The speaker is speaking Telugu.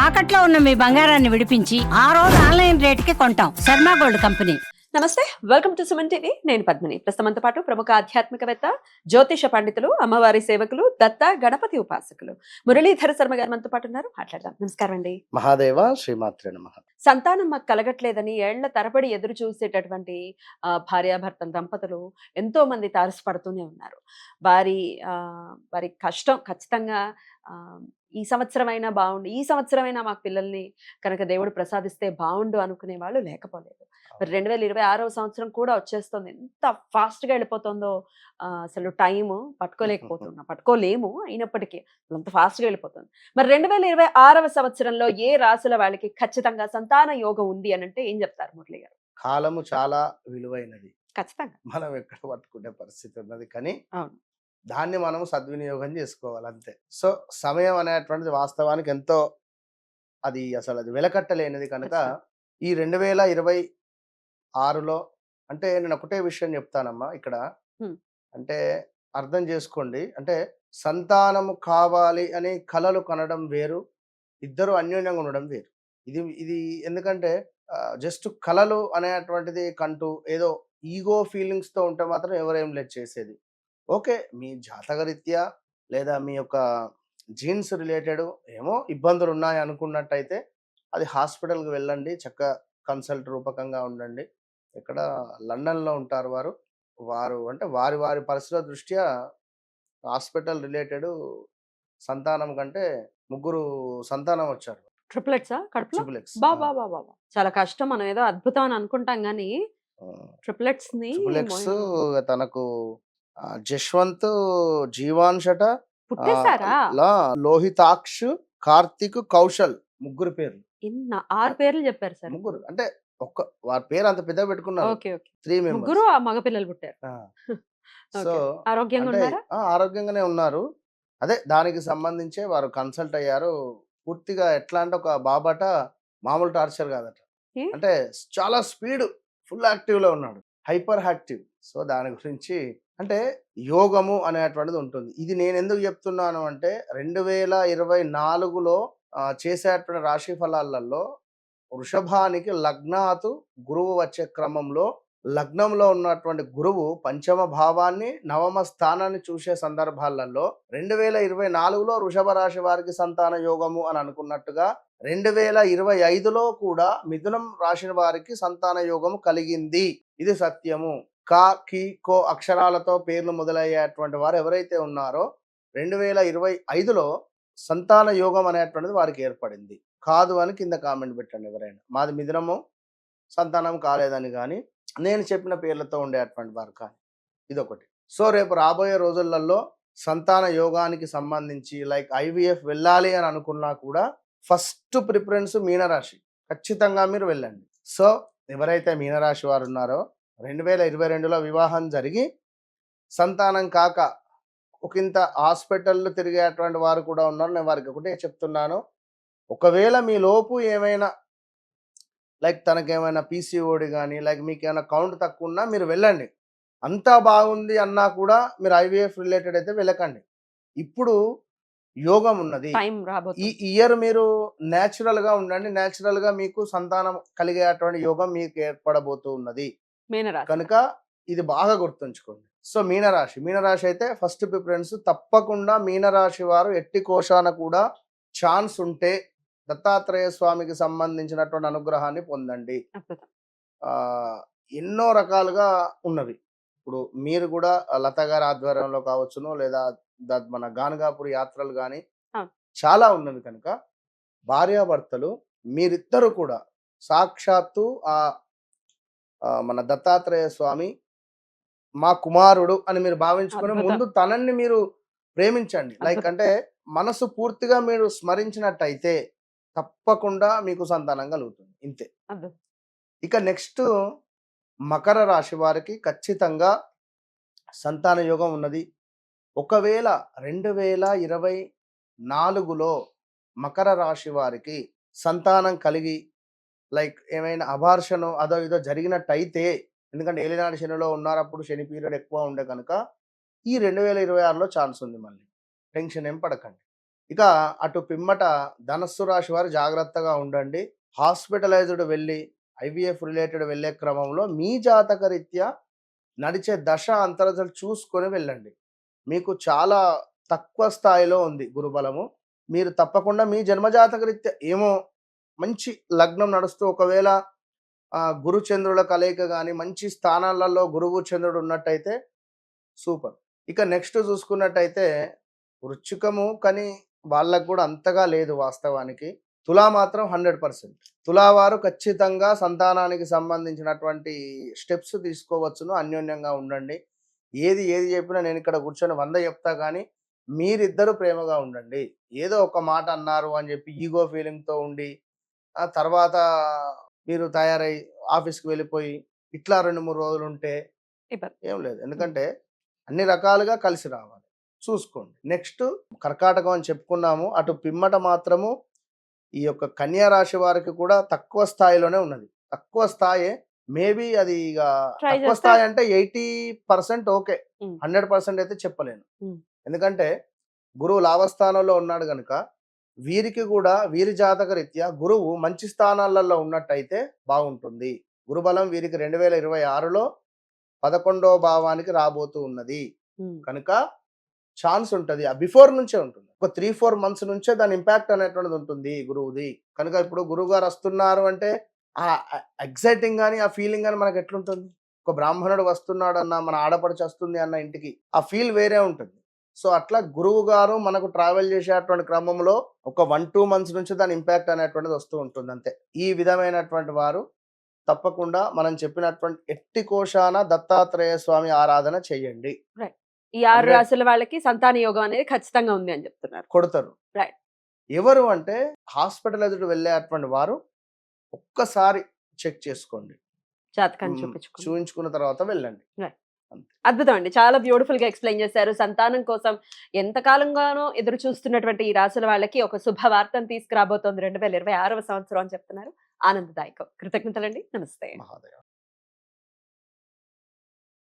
తాకట్లో ఉన్న మీ బంగారాన్ని విడిపించి ఆ రోజు ఆన్లైన్ రేటుకి కొంటాం. Sharma gold company. నమస్తే, వెల్కమ్ టు సుమన్ టీవీ. నేను పద్మిని. ప్రస్తుతంతో పాటు ప్రముఖ ఆధ్యాత్మికవేత్త, జ్యోతిష పండితులు, అమ్మవారి సేవకులు, దత్త గణపతి ఉపాసకులు మురళీధర శర్మ గారు మనతో పాటు ఉన్నారు. మాట్లాడదాం. నమస్కారం అండి. మహాదేవ శ్రీమాత్రే నమః. సంతానం మాకు కలగట్లేదని ఏళ్ల తరబడి ఎదురు చూసేటటువంటి భార్యాభర్తల దంపతులు ఎంతో మంది తారసపడుతూనే ఉన్నారు. వారి వారి కష్టం ఖచ్చితంగా ఈ సంవత్సరమైనా బాగుండు, ఈ సంవత్సరమైనా మాకు పిల్లల్ని కనుక దేవుడు ప్రసాదిస్తే బాగుండు అనుకునే వాళ్ళు లేకపోలేదు. మరి 2026వ సంవత్సరం కూడా వచ్చేస్తుంది. ఎంత ఫాస్ట్గా వెళ్ళిపోతుందో అసలు టైము పట్టుకోలేము. అయినప్పటికీ అంత ఫాస్ట్గా వెళ్ళిపోతుంది. మరి 2026వ సంవత్సరంలో ఏ రాశుల వాళ్ళకి ఖచ్చితంగా సంతాన యోగం ఉంది అని అంటే ఏం చెప్తారు మురళి గారు? కాలము చాలా విలువైనది. ఖచ్చితంగా మనం ఎక్కడ పట్టుకునే పరిస్థితి ఉన్నది, కానీ అవును. దాన్ని మనం సద్వినియోగం చేసుకోవాలి అంతే. సో సమయం అనేటువంటిది వాస్తవానికి ఎంతో అది వెలకట్టలేనిది కనుక ఈ 2026లో అంటే నేను ఒకటే విషయం చెప్తానమ్మా ఇక్కడ. అంటే అర్థం చేసుకోండి, అంటే సంతానము కావాలి అని కలలు కనడం వేరు, ఇద్దరు అన్యోన్యంగా ఉండడం వేరు. ఇది ఇది ఎందుకంటే జస్ట్ కలలు అనేటువంటిది కంటూ ఏదో ఈగో ఫీలింగ్స్తో ఉంటే మాత్రం ఎవరేం లేదు చేసేది. ఓకే, మీ జాతకరీత్యా లేదా మీ యొక్క జీన్స్ రిలేటెడ్ ఏమో ఇబ్బందులు ఉన్నాయి అనుకున్నట్టయితే అది హాస్పిటల్కి వెళ్ళండి, చక్కగా కన్సల్ట్ రూపకంగా ఉండండి. ఇక్కడ లండన్లో ఉంటారు వారు అంటే వారి వారి పరిస్థితుల దృష్ట్యా హాస్పిటల్ రిలేటెడ్ సంతానం కంటే 3 సంతానం వచ్చారు. ట్రిప్లెట్సా కడుపులో? Triple X. బాబా చాలా కష్టం. మనం ఏదో అద్భుతం అని అనుకుంటాం కానీ ట్రిప్లెట్స్ తనకు జశ్వంత్, జీవాన్షట, పుట్టేశారా? లోహితాక్ష్, కార్తిక్, కౌశల్ 3 పేర్లు. 6 పేర్లు చెప్పారు సార్. 3 అంటే వారి పేరు అంత పెద్ద పెట్టుకున్నారు. Okay okay. 3 ముగ్గురు మెంబర్స్. మగ పిల్లలు పుట్టారు. సో ఆరోగ్యంగా అంటే ఉన్నారా? ఆరోగ్యంగానే ఉన్నారు. అదే దానికి సంబంధించే వారు కన్సల్ట్ అయ్యారు. పూర్తిగా ఎట్లా అంటే ఒక బాబట మామూలు టార్చర్ కాదట. ఏ? అంటే చాలా స్పీడ్, ఫుల్ యాక్టివ్ లో ఉన్నాడు, హైపర్ యాక్టివ్. సో దాని గురించి అంటే యోగము అనేటువంటిది ఉంటుంది. ఇది నేను ఎందుకు చెప్తున్నాను అంటే 2024లో చేసేటువంటి రాశి ఫలాలలో వృషభానికి లగ్నాతు గురువు వచ్చే క్రమంలో లగ్నంలో ఉన్నటువంటి గురువు పంచమ భావాన్ని, నవమ స్థానాన్ని చూసే సందర్భాలలో 2024లో వృషభ రాశి వారికి సంతాన యోగము అని అనుకున్నట్టుగా 2025లో కూడా మిథునం రాశి వారికి సంతాన యోగము కలిగింది. ఇది సత్యము. కా, కి, కో అక్షరాలతో పేర్లు మొదలయ్యేటువంటి వారు ఎవరైతే ఉన్నారో 2025లో సంతాన యోగం అనేటువంటిది వారికి ఏర్పడింది. కాదు అని కింద కామెంట్ పెట్టండి ఎవరైనా. మాది మిథునము, సంతానం కాలేదని కానీ నేను చెప్పిన పేర్లతో ఉండేటువంటి వారు కానీ. ఇదొకటి. సో రేపు రాబోయే రోజులలో సంతాన యోగానికి సంబంధించి లైక్ IVF వెళ్ళాలి అని అనుకున్నా కూడా ఫస్ట్ ప్రిఫరెన్స్ మీనరాశి. ఖచ్చితంగా మీరు వెళ్ళండి. సో ఎవరైతే మీనరాశి వారు ఉన్నారో 2022లో వివాహం జరిగి సంతానం కాక ఒకంత హాస్పిటల్లో తిరిగేటువంటి వారు కూడా ఉన్నారు. నేను వారికి ఒకటే చెప్తున్నాను, ఒకవేళ మీ లోపు ఏమైనా లైక్ తనకేమైనా PCOD కానీ లైక్ మీకు ఏమైనా కౌంట్ తక్కువ ఉన్నా మీరు వెళ్ళండి. అంతా బాగుంది అన్నా కూడా మీరు IVF రిలేటెడ్ అయితే వెళ్ళకండి. ఇప్పుడు యోగం ఉన్నది. ఈ ఇయర్ మీరు న్యాచురల్ గా ఉండండి. న్యాచురల్ గా మీకు సంతానం కలిగేటువంటి యోగం మీకు ఏర్పడబోతూ ఉన్నది కనుక ఇది బాగా గుర్తుంచుకోండి. సో మీనరాశి అయితే ఫస్ట్ ప్రిఫరెన్స్. తప్పకుండా మీనరాశి వారు ఎట్టి కోశాన కూడా ఛాన్స్ ఉంటే దత్తాత్రేయ స్వామికి సంబంధించినటువంటి అనుగ్రహాన్ని పొందండి. ఎన్నో రకాలుగా ఉన్నవి. ఇప్పుడు మీరు కూడా లత గారి ఆధ్వర్యంలో కావచ్చును, లేదా మన గానగాపురి యాత్రలు కానీ చాలా ఉన్నవి కనుక భార్యాభర్తలు మీరిద్దరు కూడా సాక్షాత్తు మన దత్తాత్రేయ స్వామి మా కుమారుడు అని మీరు భావించుకుని ముందు తనని మీరు ప్రేమించండి. లైక్ అంటే మనసు పూర్తిగా మీరు స్మరించినట్టయితే తప్పకుండా మీకు సంతానం కలుగుతుంది. ఇంతే. ఇక నెక్స్ట్ మకర రాశి వారికి ఖచ్చితంగా సంతాన యోగం ఉన్నది. ఒకవేళ 2024లో మకర రాశి వారికి సంతానం కలిగి లైక్ ఏమైనా అబార్షను అదో ఇదో జరిగినట్టయితే, ఎందుకంటే ఏలినాడు శనిలో ఉన్నారు, అప్పుడు శని పీరియడ్ ఎక్కువ ఉండే కనుక ఈ 2026లో ఛాన్స్ ఉంది. మళ్ళీ టెన్షన్ ఏం పడకండి. ఇక అటు పిమ్మట ధనస్సు రాశి వారు జాగ్రత్తగా ఉండండి. హాస్పిటలైజ్డ్ వెళ్ళి ఐవీఎఫ్ రిలేటెడ్ వెళ్ళే క్రమంలో మీ జాతక రీత్యా నడిచే దశ అంతరదశలు చూసుకొని వెళ్ళండి. మీకు చాలా తక్కువ స్థాయిలో ఉంది గురుబలము. మీరు తప్పకుండా మీ జన్మజాతక రీత్యా ఏమో మంచి లగ్నం నడుస్తూ ఒకవేళ గురు చంద్రుల కలయిక గాని మంచి స్థానాలలో గురువు చంద్రుడు ఉన్నట్టయితే సూపర్. ఇక నెక్స్ట్ చూసుకున్నట్టయితే వృశ్చికము కానీ వాళ్ళకు కూడా అంతగా లేదు వాస్తవానికి. తులా మాత్రం 100%. తులా వారు ఖచ్చితంగా సంతానానికి సంబంధించినటువంటి స్టెప్స్ తీసుకోవచ్చును. అన్యోన్యంగా ఉండండి. ఏది చెప్పినా నేను ఇక్కడ కూర్చొని 100 చెప్తా కానీ మీరిద్దరు ప్రేమగా ఉండండి. ఏదో ఒక మాట అన్నారు అని చెప్పి ఈగో ఫీలింగ్‌తో ఉండి ఆ తర్వాత మీరు తయారై ఆఫీస్‌కి వెళ్ళిపోయి ఇట్లా 2, 3 రోజులుంటే ఇబ్బంది. ఏం లేదు. ఎందుకంటే అన్ని రకాలుగా కలిసి రావాలి. చూసుకోండి. నెక్స్ట్ కర్కాటకం అని చెప్పుకున్నాము. అటు పిమ్మట మాత్రము ఈ యొక్క కన్యా రాశి వారికి కూడా తక్కువ స్థాయిలోనే ఉన్నది. తక్కువ స్థాయే. మేబీ అది ఇక ట్రై తక్కువ చేస్తే స్థాయి అంటే 80% ఓకే. హ్మ్. 100% అయితే చెప్పలేను. హ్మ్. ఎందుకంటే గురువు లాభస్థానంలో ఉన్నాడు గనుక వీరికి కూడా వీరి జాతక రీత్యా గురువు మంచి స్థానాలలో ఉన్నట్టయితే బాగుంటుంది. గురుబలం వీరికి 2026లో 11వ భావానికి రాబోతూ ఉన్నది. హ్మ్. కనుక ఛాన్స్ ఉంటది. బిఫోర్ నుంచే ఉంటుంది. ఒక 3-4 మంత్స్ నుంచే దాని ఇంపాక్ట్ అనేటువంటిది ఉంటుంది గురువుది. కనుక ఇప్పుడు గురువుగారు వస్తున్నారు అంటే ఆ ఎక్సైటింగ్ గాని, ఆ ఫీలింగ్ గాని మనకు ఎట్లుంటుంది? ఒక బ్రాహ్మణుడు వస్తున్నాడన్న, మన ఆడపడుచు వస్తుంది అన్న ఇంటికి ఆ ఫీల్ వేరే ఉంటుంది. సో అట్లా గురువు గారు మనకు ట్రావెల్ చేసేటువంటి క్రమంలో ఒక 1-2 మంత్స్ నుంచి దాని ఇంపాక్ట్ అనేటువంటిది వస్తూ ఉంటుంది అంతే. ఈ విధమైనటువంటి వారు తప్పకుండా మనం చెప్పినటువంటి ఎట్టి కోశాన దత్తాత్రేయ స్వామి ఆరాధన చేయండి. ఈ 6 100 రాశుల వాళ్ళకి సంతాన యోగం అనేది ఖచ్చితంగా ఉంది అని చెప్తున్నారు. కొడతారు. Right. ఎవరు అంటే హాస్పిటలైజ్డ్ వెళ్ళేటువంటి వారు ఒక్కసారి చెక్ చేసుకోండి. జాతకాన్ని చూపించుకుని. చూయించుకున్న తర్వాత వెళ్ళండి. అద్భుతం అండి. చాలా బ్యూటిఫుల్ గా ఎక్స్ప్లెయిన్ చేశారు. సంతానం కోసం ఎంత కాలంగానో ఎదురు చూస్తున్నటువంటి ఈ రాశుల వాళ్ళకి ఒక శుభవార్తను తీసుకురాబోతోంది 2026వ సంవత్సరం అని చెప్తున్నారు. ఆనందదాయకం. కృతజ్ఞతలండి. నమస్తే. మహాదయ.